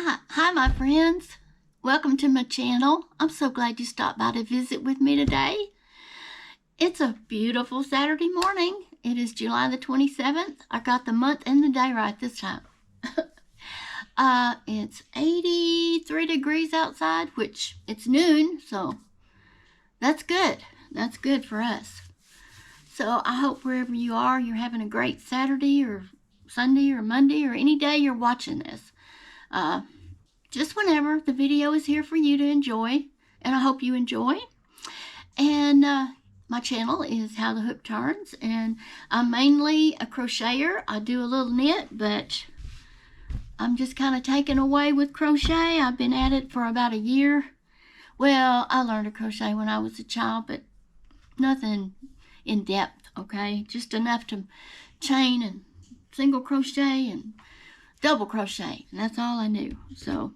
Hi my friends. Welcome to my channel. I'm so glad you stopped by to visit with me today. It's a beautiful Saturday morning. It is July the 27th. I got the month and the day right this time. It's 83 degrees outside, which it's noon, so that's good. That's good for us. So I hope wherever you are, you're having a great Saturday or Sunday or Monday or any day you're watching this. Just whenever. The video is here for you to enjoy, and I hope you enjoy. And my channel is How the Hook Turns, and I'm mainly a crocheter. I do a little knit, but I'm just kind of taken away with crochet. I've been at it for about a year. Well, I learned to crochet when I was a child, but nothing in depth, okay? Just enough to chain and single crochet and double crochet, and that's all I knew. So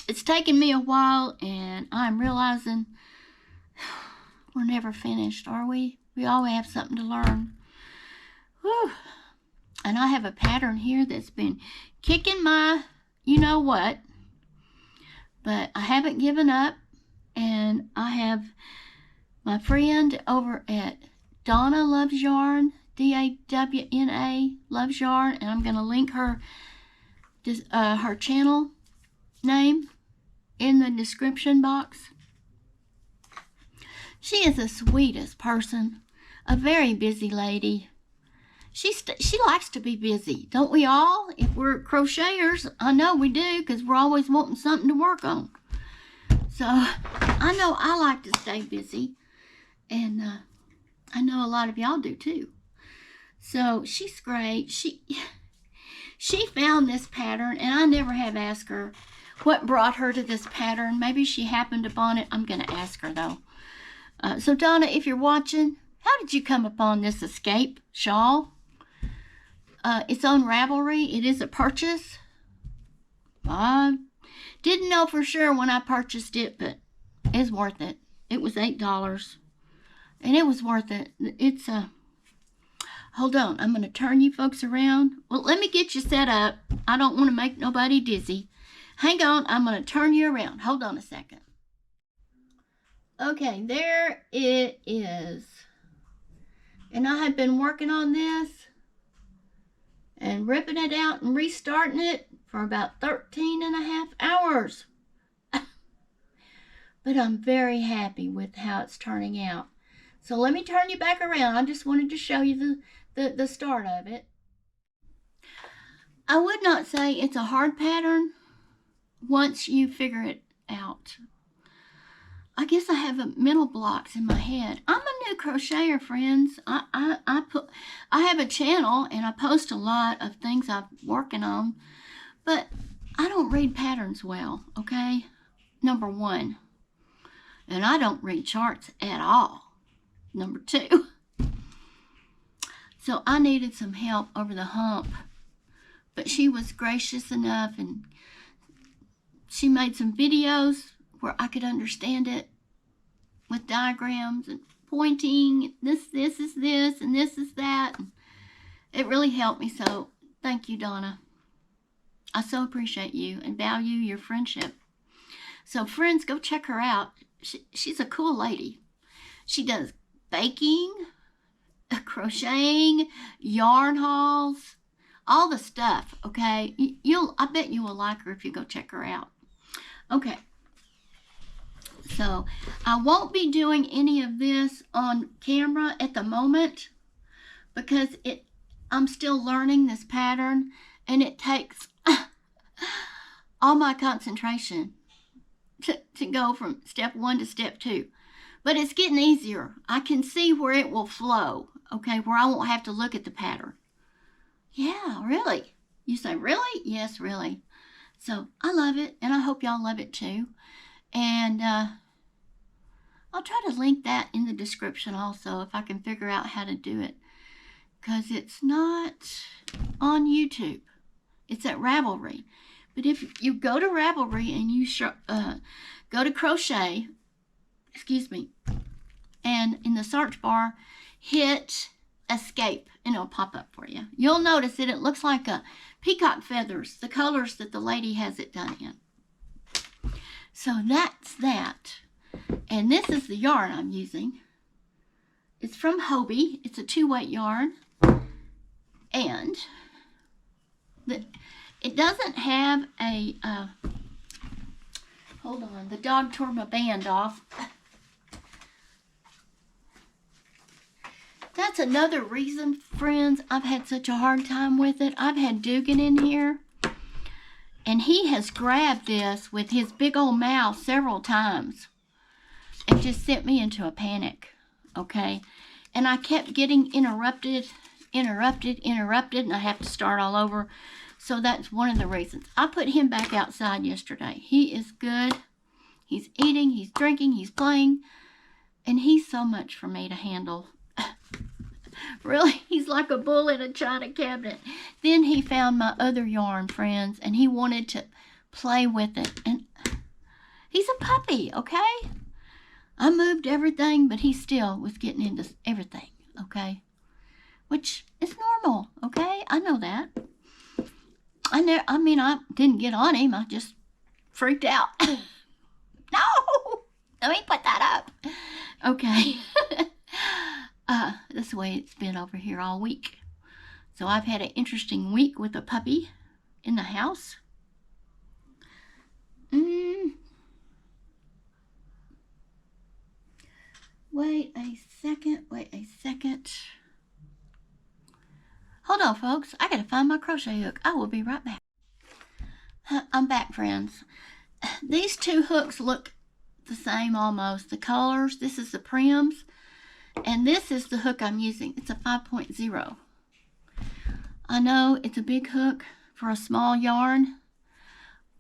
it's taken me a while, and I'm realizing we're never finished, are we? We always have something to learn. Whew. And I have a pattern here that's been kicking my you-know-what, but I haven't given up, and I have my friend over at Donna Loves Yarn, D-A-W-N-A, Loves Yarn, and I'm going to link her channel name in the description box. She is the sweetest person, a very busy lady. She likes to be busy, don't we all? If we're crocheters, I know we do, because we're always wanting something to work on. So I know I like to stay busy, and I know a lot of y'all do too. So she's great. She found this pattern, and I never have asked her what brought her to this pattern. Maybe she happened upon it. I'm going to ask her, though. So, Donna, if you're watching, how did you come upon this escape shawl? It's on Ravelry. It is a purchase. I didn't know for sure when I purchased it, but it's worth it. It was $8, and it was worth it. It's a... Hold on, I'm going to turn you folks around. Well, let me get you set up. I don't want to make nobody dizzy. Hang on, I'm going to turn you around. Hold on a second. Okay, there it is. And I have been working on this and ripping it out and restarting it for about 13 and a half hours. But I'm very happy with how it's turning out. So let me turn you back around. I just wanted to show you the start of it. I would not say it's a hard pattern once you figure it out. I guess I have mental blocks in my head. I'm a new crocheter, friends. I have a channel, and I post a lot of things I'm working on, but I don't read patterns well, okay? Number one. And I don't read charts at all. Number two. So I needed some help over the hump, but she was gracious enough, and she made some videos where I could understand it with diagrams and pointing. This is this, and this is that. And it really helped me, so thank you, Donna. I so appreciate you and value your friendship. So friends, go check her out. She's a cool lady. She does baking, crocheting, yarn hauls, all the stuff, okay? I bet you will like her if you go check her out. Okay. So, I won't be doing any of this on camera at the moment because I'm still learning this pattern, and it takes all my concentration to go from step 1 to step 2. But it's getting easier. I can see where it will flow, okay, where I won't have to look at the pattern. Yeah, really? You say, really? Yes, really. So I love it, and I hope y'all love it too. And I'll try to link that in the description also if I can figure out how to do it, because it's not on YouTube. It's at Ravelry. But if you go to Ravelry and you go to crochet, excuse me, and in the search bar, hit escape and it'll pop up for you. You'll notice that it looks like a peacock feathers, the colors that the lady has it done in. So that's that. And this is the yarn I'm using. It's from Hobie. It's a 2-weight yarn. And it doesn't have a, hold on, the dog tore my band off. That's another reason, friends, I've had such a hard time with it. I've had Dugan in here, and he has grabbed this with his big old mouth several times and just sent me into a panic, okay? And I kept getting interrupted, and I have to start all over. So that's one of the reasons. I put him back outside yesterday. He is good. He's eating, he's drinking, he's playing, and he's so much for me to handle. Really, he's like a bull in a china cabinet. Then he found my other yarn, friends, and he wanted to play with it. And he's a puppy, okay? I moved everything, but he still was getting into everything, okay? Which is normal, okay? I know that. I didn't get on him. I just freaked out. No! Let me put that up. Okay. That's the way it's been over here all week. So I've had an interesting week with a puppy in the house. Wait a second. Hold on, folks. I gotta find my crochet hook. I will be right back. I'm back, friends. These two hooks look the same almost. The colors, this is the Prims, and this is the hook I'm using. It's a 5.0. I know it's a big hook for a small yarn,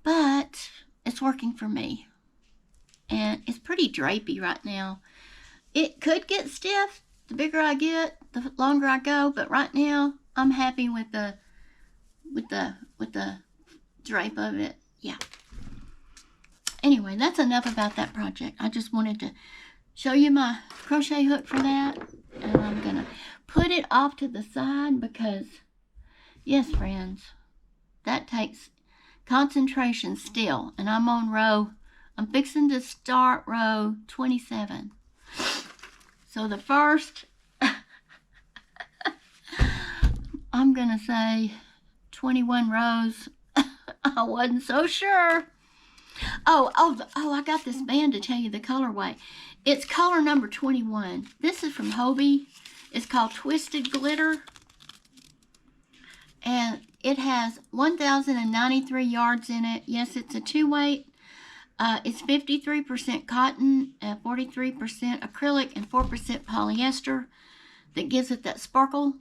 but it's working for me. And it's pretty drapey right now. It could get stiff. The bigger I get, the longer I go, but right now I'm happy with the drape of it. Yeah. Anyway, that's enough about that project. I just wanted to show you my crochet hook for that. And I'm going to put it off to the side because, yes, friends, that takes concentration still. And I'm fixing to start row 27. So the first, I'm going to say 21 rows. I wasn't so sure. Oh, I got this band to tell you the colorway. It's color number 21. This is from Hobie. It's called Twisted Glitter. And it has 1,093 yards in it. Yes, it's a 2-weight. It's 53% cotton, 43% acrylic, and 4% polyester that gives it that sparkle.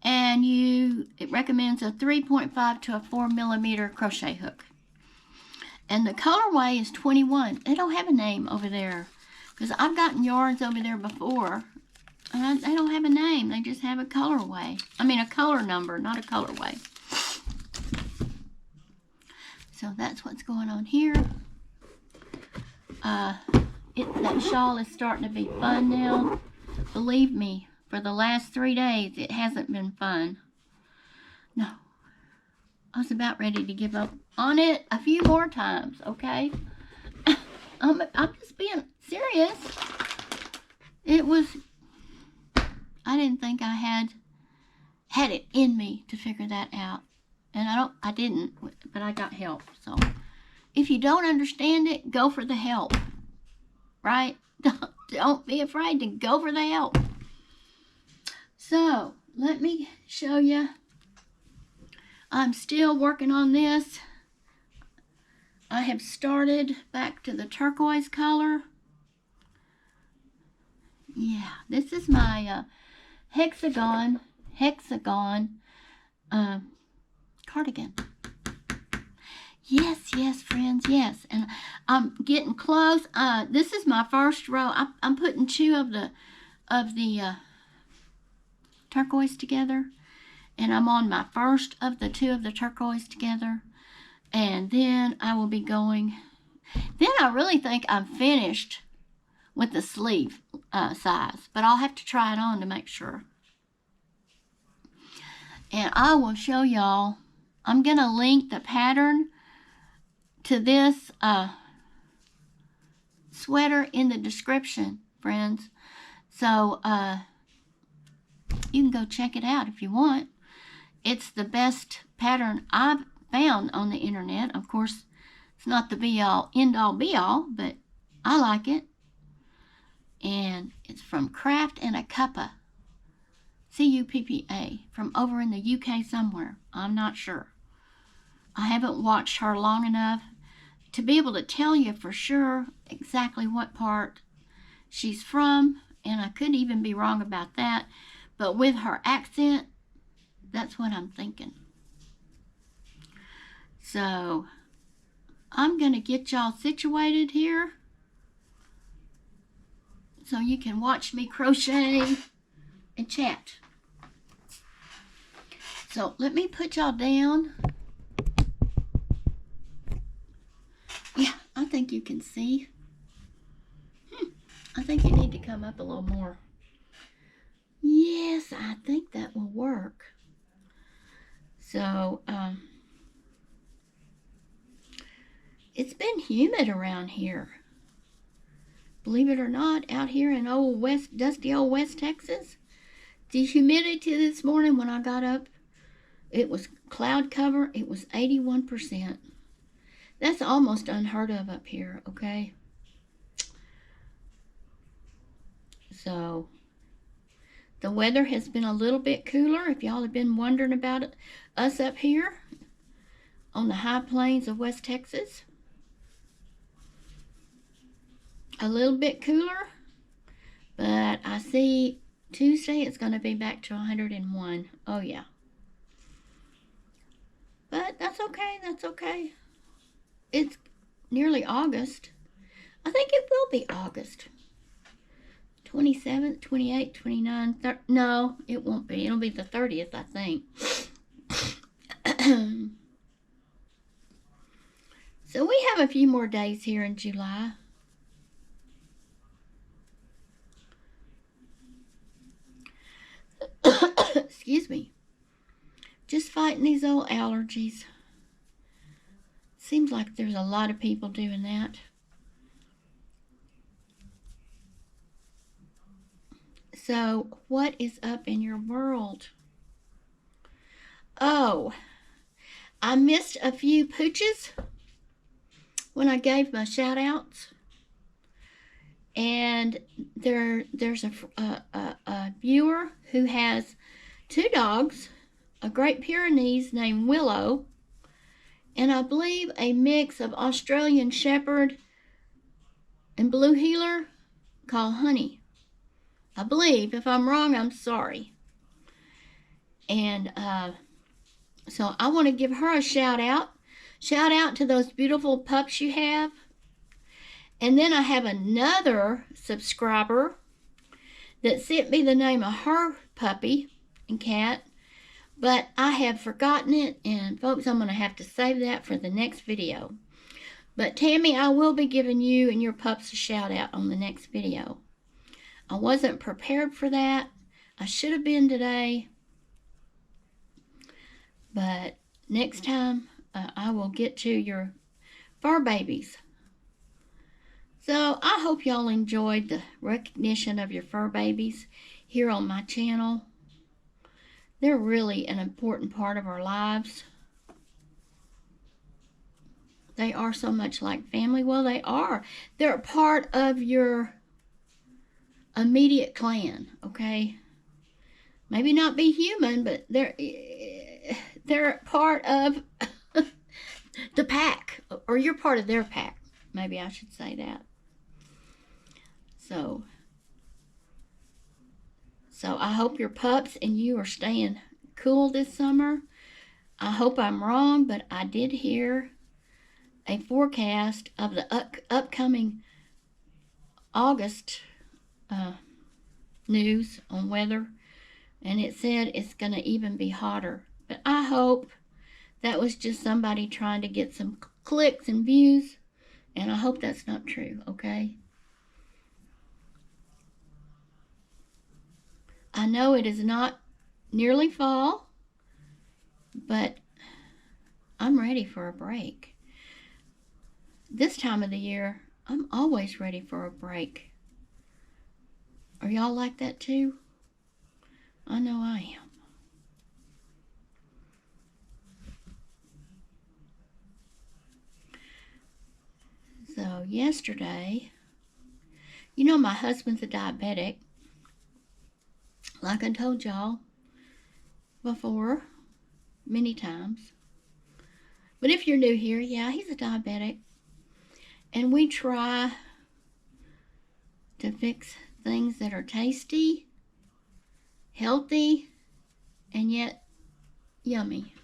And it recommends a 3.5 to a 4 millimeter crochet hook. And the colorway is 21. They don't have a name over there because I've gotten yarns over there before and they don't have a name. They just have a colorway. I mean a color number, not a colorway. So that's what's going on here. That shawl is starting to be fun now. Believe me, for the last 3 days, it hasn't been fun. No. I was about ready to give up on it a few more times, okay? I'm just being serious. I didn't think I had it in me to figure that out. And I didn't, but I got help. So if you don't understand it, go for the help, right? Don't be afraid to go for the help. So let me show you. I'm still working on this. I have started back to the turquoise color. Yeah, this is my hexagon cardigan. Yes, friends, yes. And I'm getting close. This is my first row. I'm putting 2 of the turquoise together. And I'm on my first of the 2 of the turquoise together. And then I will be going. Then I really think I'm finished with the sleeve size. But I'll have to try it on to make sure. And I will show y'all. I'm going to link the pattern to this sweater in the description, friends. So you can go check it out if you want. It's the best pattern I've found on the internet. Of course, it's not the be-all, end-all, be-all, but I like it. And it's from Craft and a Cuppa. C-U-P-P-A. From over in the UK somewhere. I'm not sure. I haven't watched her long enough to be able to tell you for sure exactly what part she's from. And I could even be wrong about that. But with her accent, that's what I'm thinking. So, I'm going to get y'all situated here so you can watch me crochet and chat. So, let me put y'all down. Yeah, I think you can see. I think you need to come up a little more. Yes, I think that will work. So, it's been humid around here. Believe it or not, out here in dusty old West Texas, the humidity this morning when I got up, it was cloud cover. It was 81%. That's almost unheard of up here, okay? So, the weather has been a little bit cooler. If y'all have been wondering about it, us up here on the high plains of West Texas. A little bit cooler, but I see Tuesday it's going to be back to 101. Oh, yeah. But that's okay. That's okay. It's nearly August. I think it will be August. 27th, 28th, 29th. No, it won't be. It'll be the 30th, I think. So we have a few more days here in July. Excuse me. Just fighting these old allergies. Seems like there's a lot of people doing that. So, what is up in your world? Oh, I missed a few pooches when I gave my shout outs. And there's a viewer who has 2 dogs, a Great Pyrenees named Willow, and I believe a mix of Australian Shepherd and Blue Heeler called Honey. I believe. If I'm wrong, I'm sorry. And so I want to give her a shout out. Shout out to those beautiful pups you have. And then I have another subscriber that sent me the name of her puppy and cat, but I have forgotten it, and folks, I'm going to have to save that for the next video. But Tammy, I will be giving you and your pups a shout out on the next video. I wasn't prepared for that. I should have been today, but next time I will get to your fur babies. So I hope y'all enjoyed the recognition of your fur babies here on my channel. They're really an important part of our lives. They are so much like family. Well, they are. They're a part of your immediate clan, okay? Maybe not be human, but they're part of the pack, or you're part of their pack. Maybe I should say that. So I hope your pups and you are staying cool this summer. I hope I'm wrong, but I did hear a forecast of the upcoming August news on weather, and it said it's going to even be hotter. But I hope that was just somebody trying to get some clicks and views, and I hope that's not true, okay? I know it is not nearly fall, But I'm ready for a break. This time of the year, I'm always ready for a break. Are y'all like that too? I know I am. So yesterday, you know my husband's a diabetic, like I told y'all before many times. But if you're new here, yeah, he's a diabetic. And we try to fix things that are tasty, healthy, and yet yummy.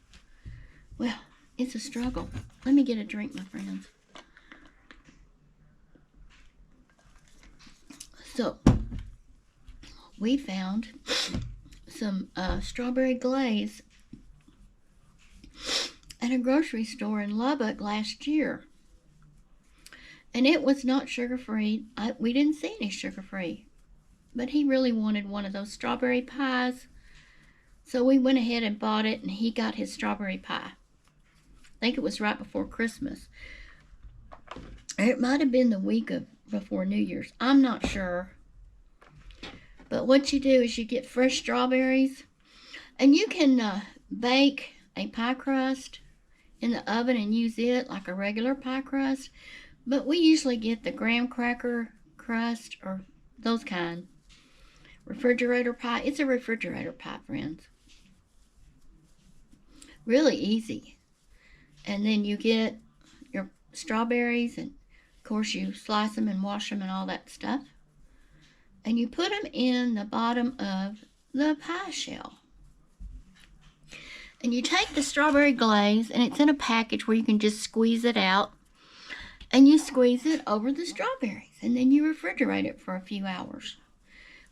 Well, it's a struggle. Let me get a drink, my friends. So, we found some strawberry glaze at a grocery store in Lubbock last year. And it was not sugar-free. We didn't see any sugar-free. But he really wanted one of those strawberry pies. So we went ahead and bought it, and he got his strawberry pie. I think it was right before Christmas. It might have been the week before New Year's. I'm not sure. But what you do is you get fresh strawberries, and you can bake a pie crust in the oven and use it like a regular pie crust. But we usually get the graham cracker crust or those kind. Refrigerator pie. It's a refrigerator pie, friends. Really easy. And then you get your strawberries, and of course you slice them and wash them and all that stuff. And you put them in the bottom of the pie shell. And you take the strawberry glaze, and it's in a package where you can just squeeze it out. And you squeeze it over the strawberries. And then you refrigerate it for a few hours.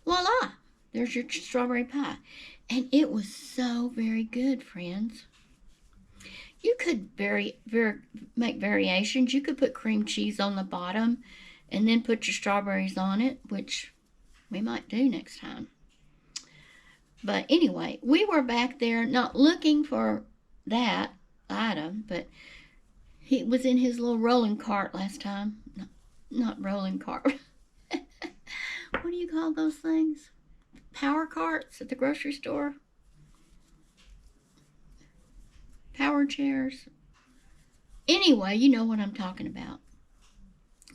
Voila! There's your strawberry pie. And it was so very good, friends. You could make variations. You could put cream cheese on the bottom and then put your strawberries on it, which we might do next time. But anyway, we were back there not looking for that item, but he was in his little rolling cart last time. Not rolling cart. What do you call those things? Power carts at the grocery store? Power chairs. Anyway, you know what I'm talking about.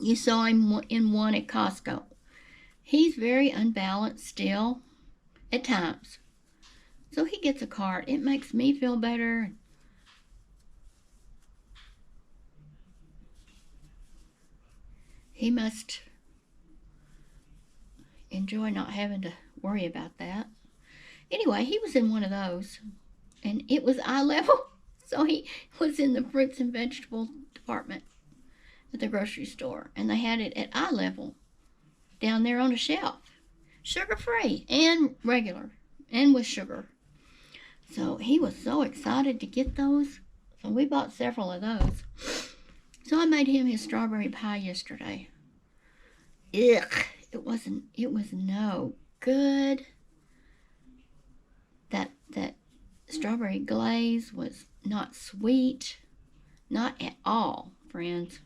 You saw him in one at Costco. He's very unbalanced still at times. So he gets a cart. It makes me feel better. He must enjoy not having to worry about that. Anyway, he was in one of those. And it was eye level. So he was in the fruits and vegetable department at the grocery store. And they had it at eye level down there on a shelf. Sugar-free and regular and with sugar. So he was so excited to get those. So we bought several of those. So I made him his strawberry pie yesterday. Ugh, it was no good. That strawberry glaze was not sweet. Not at all, friends.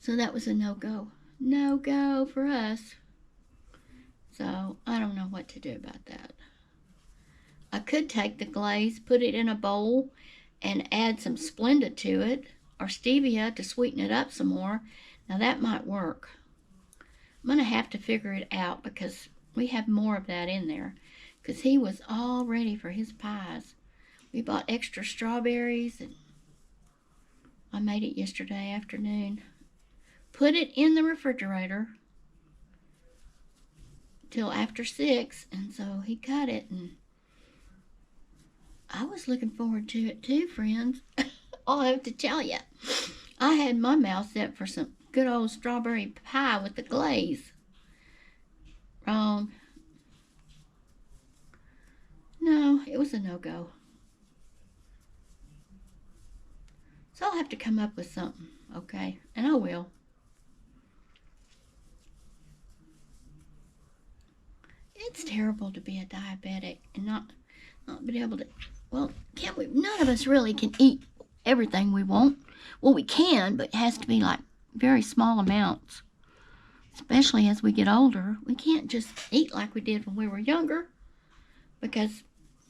So that was a no-go. No-go for us. So I don't know what to do about that. I could take the glaze, put it in a bowl, and add some Splenda to it, or stevia to sweeten it up some more. Now that might work. I'm going to have to figure it out because we have more of that in there. Because he was all ready for his pies. We bought extra strawberries, and I made it yesterday afternoon. Put it in the refrigerator till after 6, and so he cut it, and I was looking forward to it too, friends. I'll have to tell you, I had my mouth set for some good old strawberry pie with the glaze. Wrong. No, it was a no-go. So I'll have to come up with something, okay? And I will. It's terrible to be a diabetic and not be able to, well, can't we, none of us really can eat everything we want. Well, we can, but it has to be like very small amounts. Especially as we get older, we can't just eat like we did when we were younger because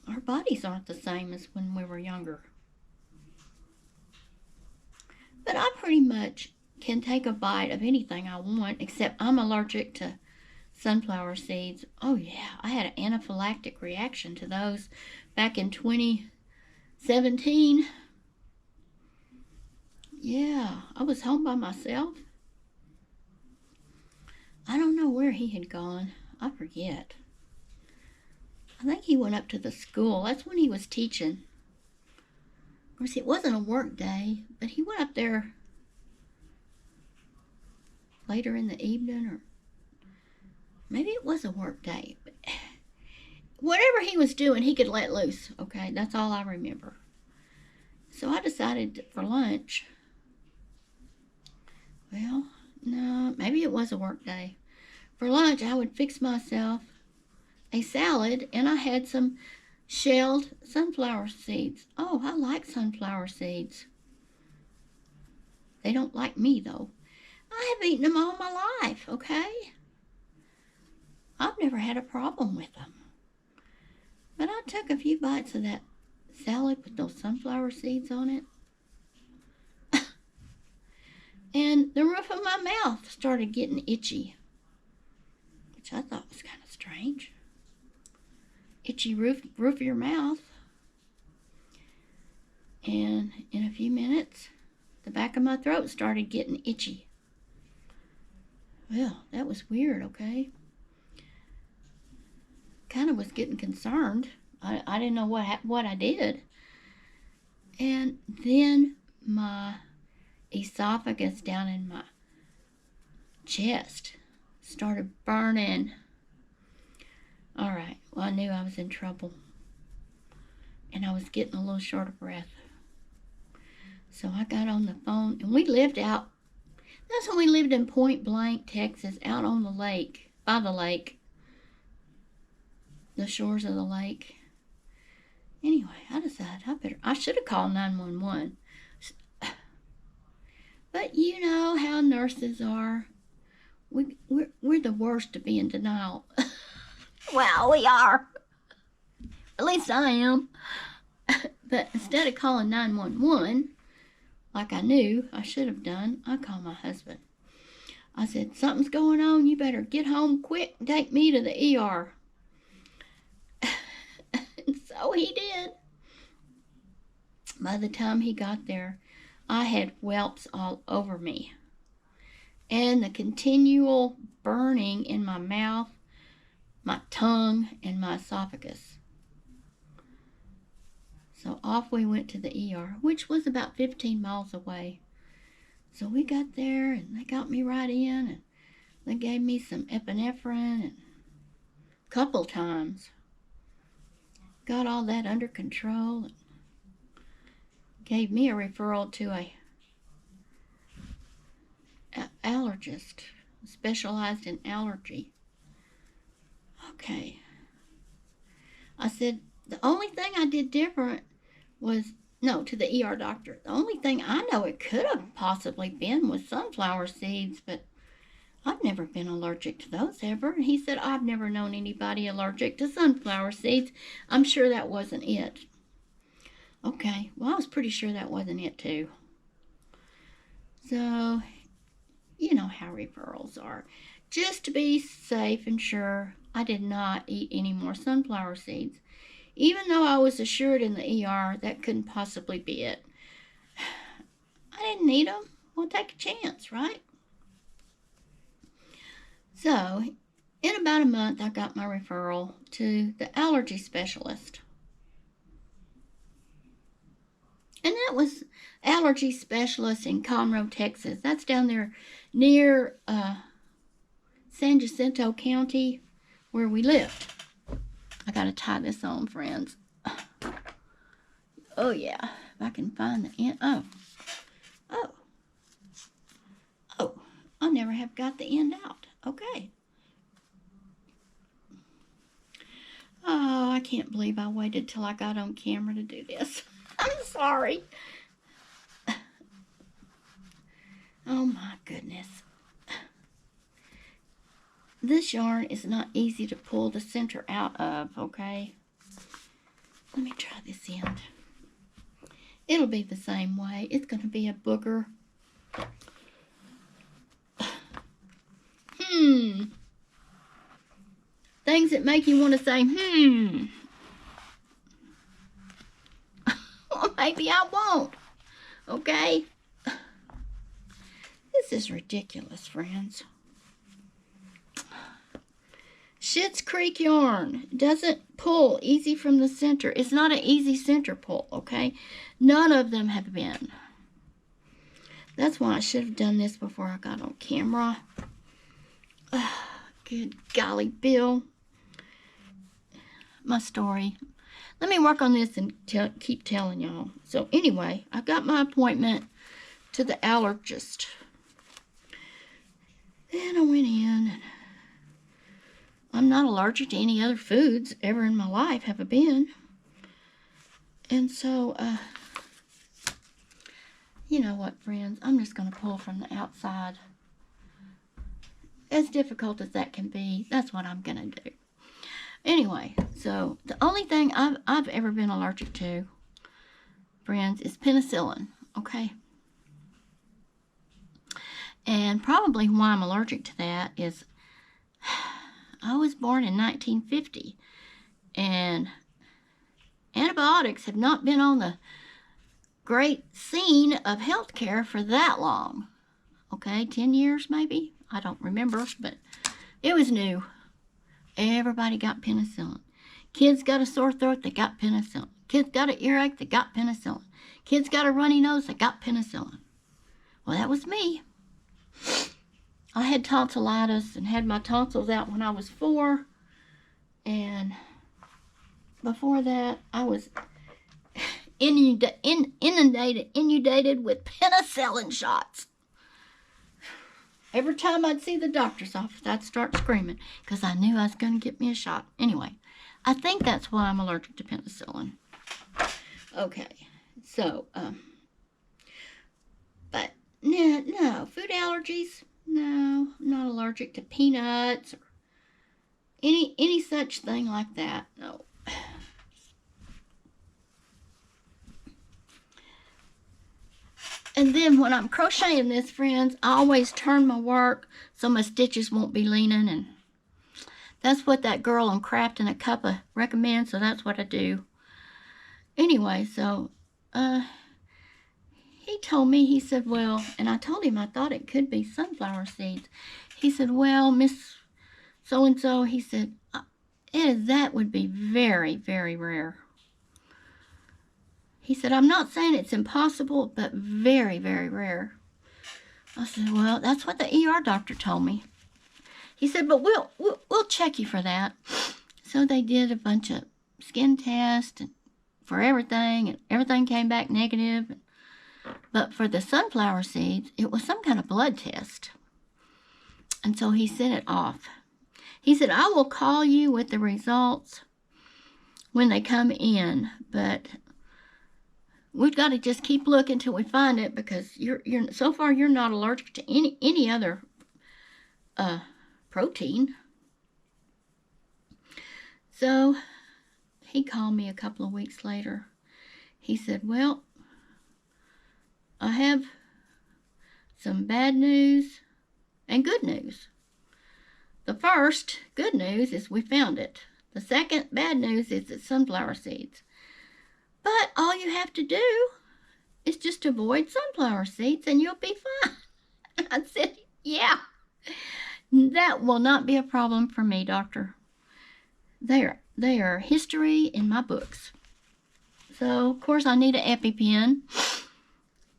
our bodies aren't the same as when we were younger. But I pretty much can take a bite of anything I want, except I'm allergic to sunflower seeds. Oh yeah, I had an anaphylactic reaction to those back in 2017. Yeah, I was home by myself. I don't know where he had gone. I forget. I think he went up to the school. That's when he was teaching. Of course, it wasn't a work day, but he went up there later in the evening, or maybe it was a work day. But whatever he was doing, he could let loose, okay? That's all I remember. So I decided for lunch, well, no, maybe it was a work day. For lunch, I would fix myself a salad, and I had some shelled sunflower seeds. Oh, I like sunflower seeds. They don't like me, though. I have eaten them all my life, okay? I've never had a problem with them. But I took a few bites of that salad with those sunflower seeds on it. And the roof of my mouth started getting itchy, which I thought was kind of strange. Itchy roof of your mouth. And in a few minutes, the back of my throat started getting itchy. Well, that was weird, okay? Kind of was getting concerned. I didn't know what I did. And then my esophagus down in my chest started burning. All right, well, I knew I was in trouble. And I was getting a little short of breath. So I got on the phone, and we lived out, that's when we lived in Point Blank, Texas, out on the lake, by the lake, the shores of the lake. Anyway, I decided I should have called 911. But you know how nurses are. We're the worst to be in denial. Well, we are. At least I am. But instead of calling 911, like I knew I should have done, I called my husband. I said, something's going on. You better get home quick and take me to the ER. And so he did. By the time he got there, I had whelps all over me. And the continual burning in my mouth, my tongue, and my esophagus. So off we went to the ER, which was about 15 miles away. So we got there, and they got me right in, and they gave me some epinephrine, and a couple times. Got all that under control, and gave me a referral to a allergist, specialized in allergy. Okay. I said, the only thing I did different was, no, to the ER doctor. The only thing I know it could have possibly been was sunflower seeds, but I've never been allergic to those ever. And he said, I've never known anybody allergic to sunflower seeds. I'm sure that wasn't it. Okay, well, I was pretty sure that wasn't it too. So, you know how referrals are. Just to be safe and sure, I did not eat any more sunflower seeds. Even though I was assured in the ER that couldn't possibly be it. I didn't eat them. We'll take a chance, right? So, in about a month, I got my referral to the allergy specialist. And that was allergy specialist in Conroe, Texas. That's down there near San Jacinto County, where we lived. I gotta tie this on, friends. Oh yeah, if I can find the end. Oh, I never have got the end out. Okay. can't believe I waited till I got on camera to do this. I'm sorry. Oh my goodness. This yarn is not easy to pull the center out of, okay? Let me try this end. It'll be the same way. It's going to be a booger. Things that make you want to say, Well, maybe I won't. Okay? This is ridiculous, friends. Schitt's Creek yarn doesn't pull easy from the center. It's not an easy center pull, okay? None of them have been. That's why I should have done this before I got on camera. Good golly, Bill. My story. Let me work on this and keep telling y'all. So anyway, I got my appointment to the allergist. Then I went in, and I'm not allergic to any other foods ever in my life, have I been? And so, you know what, friends? I'm just going to pull from the outside. As difficult as that can be, that's what I'm going to do. Anyway, so the only thing I've ever been allergic to, friends, is penicillin, okay? And probably why I'm allergic to that is I was born in 1950, and antibiotics have not been on the great scene of healthcare for that long. Okay, 10 years maybe? I don't remember, but it was new. Everybody got penicillin. Kids got a sore throat, they got penicillin. Kids got an earache, they got penicillin. Kids got a runny nose, they got penicillin. Well, that was me. I had tonsillitis and had my tonsils out when I was 4. And before that, I was inundated with penicillin shots. Every time I'd see the doctor's office, I'd start screaming because I knew I was going to get me a shot. Anyway, I think that's why I'm allergic to penicillin. Okay, so, but no, food allergies, no, I'm not allergic to peanuts or any such thing like that, no. And then when I'm crocheting this, friends, I always turn my work so my stitches won't be leaning. And that's what that girl on Crafting a Cuppa recommends, so that's what I do. Anyway, so he told me, he said, well, and I told him I thought it could be sunflower seeds. He said, well, Miss So-and-so, he said, that would be very, very rare. He said, I'm not saying it's impossible, but very, very rare. I said, well, that's what the ER doctor told me. He said, but we'll check you for that. So they did a bunch of skin tests for everything, and everything came back negative. But for the sunflower seeds, it was some kind of blood test. And so he sent it off. He said, I will call you with the results when they come in, but we've got to just keep looking till we find it, because you're so far you're not allergic to any other protein. So he called me a couple of weeks later. He said, well, I have some bad news and good news. The first good news is we found it. The second bad news is it's sunflower seeds. But all you have to do is just avoid sunflower seeds and you'll be fine. I said, yeah, that will not be a problem for me, doctor. They are history in my books. So, of course, I need an EpiPen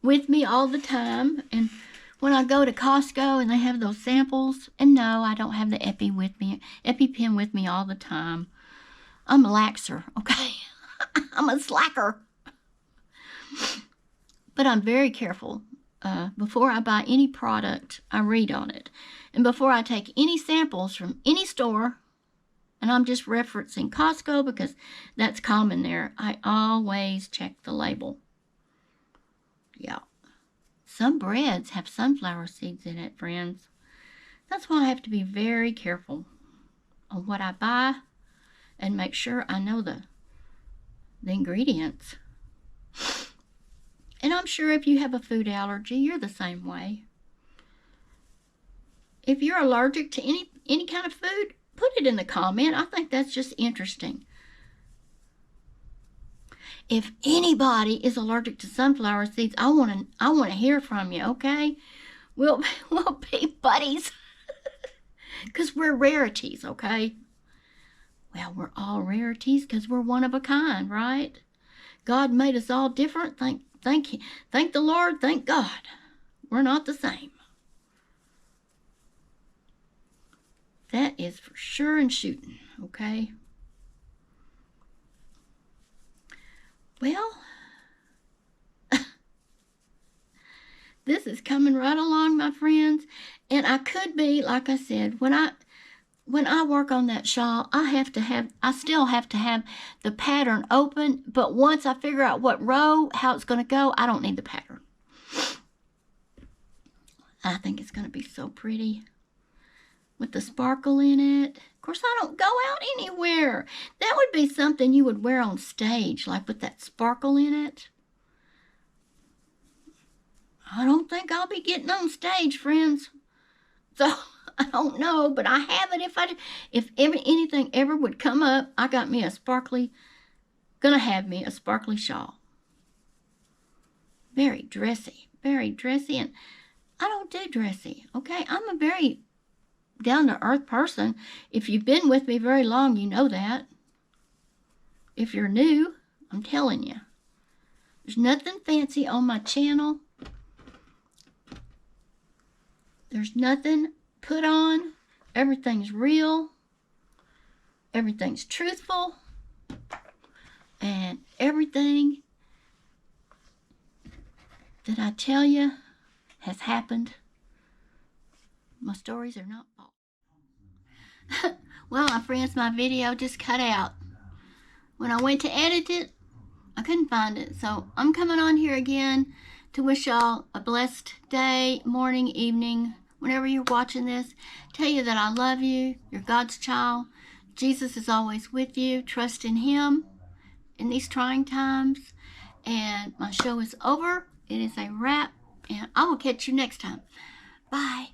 with me all the time. And when I go to Costco and they have those samples, and no, I don't have the EpiPen with me all the time. I'm a laxer, okay? I'm a slacker. But I'm very careful. Before I buy any product, I read on it. And before I take any samples from any store, And I'm just referencing Costco because that's common there. I always check the label. Yeah. Some breads have sunflower seeds in it, friends. That's why I have to be very careful on what I buy and make sure I know the ingredients. And I'm sure if you have a food allergy, you're the same way. If you're allergic to any kind of food, put it in the comment. I think that's just interesting. If anybody is allergic to sunflower seeds, I want to hear from you, okay? We'll be buddies. Because we're rarities, okay? Well, we're all rarities because we're one of a kind, right? God made us all different. Thank the Lord, thank God. We're not the same. That is for sure and shooting, okay? Well, this is coming right along, my friends. And I could be, like I said, when I work on that shawl, I still have to have the pattern open. But once I figure out what row, how it's going to go, I don't need the pattern. I think it's going to be so pretty with the sparkle in it. Of course, I don't go out anywhere. That would be something you would wear on stage, like with that sparkle in it. I don't think I'll be getting on stage, friends. So, I don't know, but I have it. If anything ever would come up, I got me gonna have me a sparkly shawl. Very dressy, and I don't do dressy, okay? I'm a very down-to-earth person. If you've been with me very long, you know that. If you're new, I'm telling you. There's nothing fancy on my channel. There's nothing put on. Everything's real. Everything's truthful. And everything that I tell you has happened. My stories are not false. Well, my friends, my video just cut out. When I went to edit it, I couldn't find it. So I'm coming on here again to wish y'all a blessed day, morning, evening, whenever you're watching this. Tell you that I love you. You're God's child. Jesus is always with you. Trust in Him in these trying times. And my show is over. It is a wrap. And I will catch you next time. Bye.